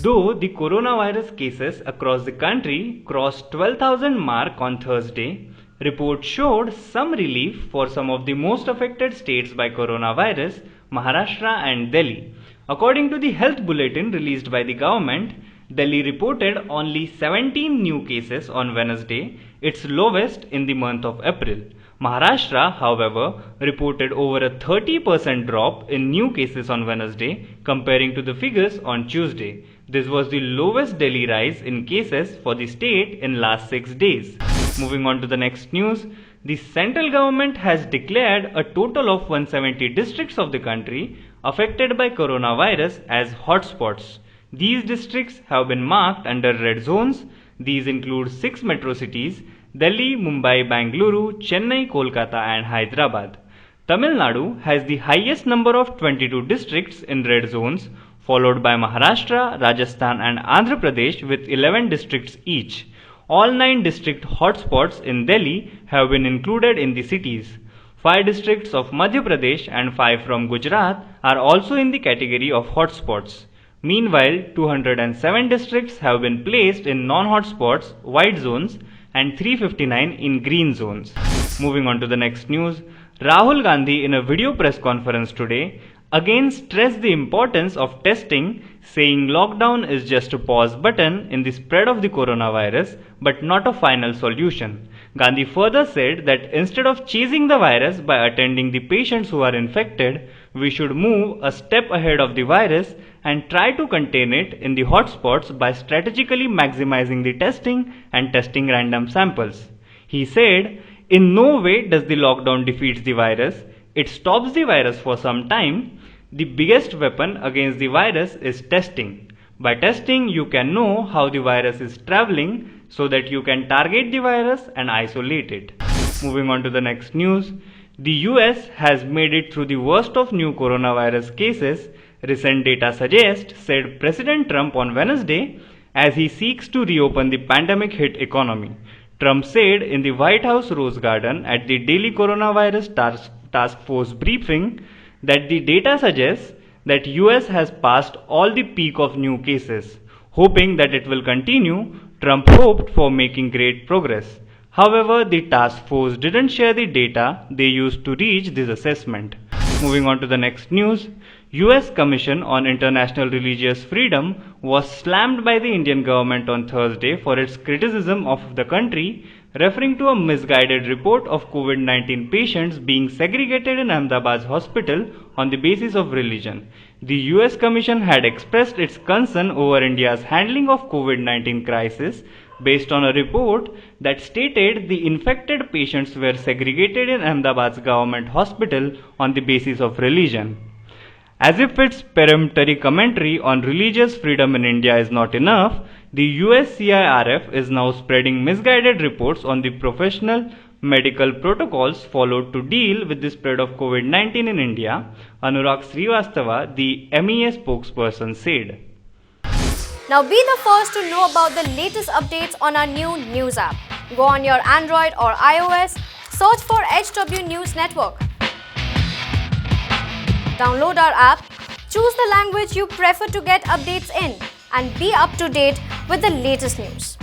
Though the coronavirus cases across the country crossed 12,000 mark on Thursday, reports showed some relief for some of the most affected states by coronavirus, Maharashtra and Delhi. According to the health bulletin released by the government, Delhi reported only 17 new cases on Wednesday, its lowest in the month of April. Maharashtra, however, reported over a 30% drop in new cases on Wednesday comparing to the figures on Tuesday. This was the lowest daily rise in cases for the state in last 6 days. Moving on to the next news, the central government has declared a total of 170 districts of the country affected by coronavirus as hotspots. These districts have been marked under red zones. These include 6 metro cities: Delhi, Mumbai, Bangalore, Chennai, Kolkata and Hyderabad. Tamil Nadu has the highest number of 22 districts in red zones, followed by Maharashtra, Rajasthan and Andhra Pradesh with 11 districts each. All 9 district hotspots in Delhi have been included in the cities. 5 districts of Madhya Pradesh and 5 from Gujarat are also in the category of hotspots. Meanwhile, 207 districts have been placed in non-hotspots, white zones, and 359 in green zones. Moving on to the next news, Rahul Gandhi in a video press conference today again stressed the importance of testing, saying lockdown is just a pause button in the spread of the coronavirus but not a final solution. Gandhi further said that instead of chasing the virus by attending the patients who are infected, we should move a step ahead of the virus and try to contain it in the hotspots by strategically maximizing the testing and testing random samples. He said, in no way does the lockdown defeat the virus. It stops the virus for some time. The biggest weapon against the virus is testing. By testing, you can know how the virus is traveling so that you can target the virus and isolate it. Moving on to the next news, the US has made it through the worst of new coronavirus cases, recent data suggests, said President Trump on Wednesday, as he seeks to reopen the pandemic-hit economy. Trump said in the White House Rose Garden at the daily coronavirus task force briefing that the data suggests that US has passed all the peak of new cases. Hoping that it will continue, Trump hoped for making great progress. However, the task force didn't share the data they used to reach this assessment. Moving on to the next news, US Commission on International Religious Freedom was slammed by the Indian government on Thursday for its criticism of the country, referring to a misguided report of COVID-19 patients being segregated in Ahmedabad's hospital on the basis of religion. The US Commission had expressed its concern over India's handling of COVID-19 crisis based on a report that stated the infected patients were segregated in Ahmedabad's government hospital on the basis of religion. As if its peremptory commentary on religious freedom in India is not enough, the US CIRF is now spreading misguided reports on the professional medical protocols followed to deal with the spread of COVID-19 in India, Anurag Srivastava, the MEA spokesperson, said. Now be the first to know about the latest updates on our new news app. Go on your Android or iOS, search for HW News Network. Download our app, choose the language you prefer to get updates in, and be up to date with the latest news.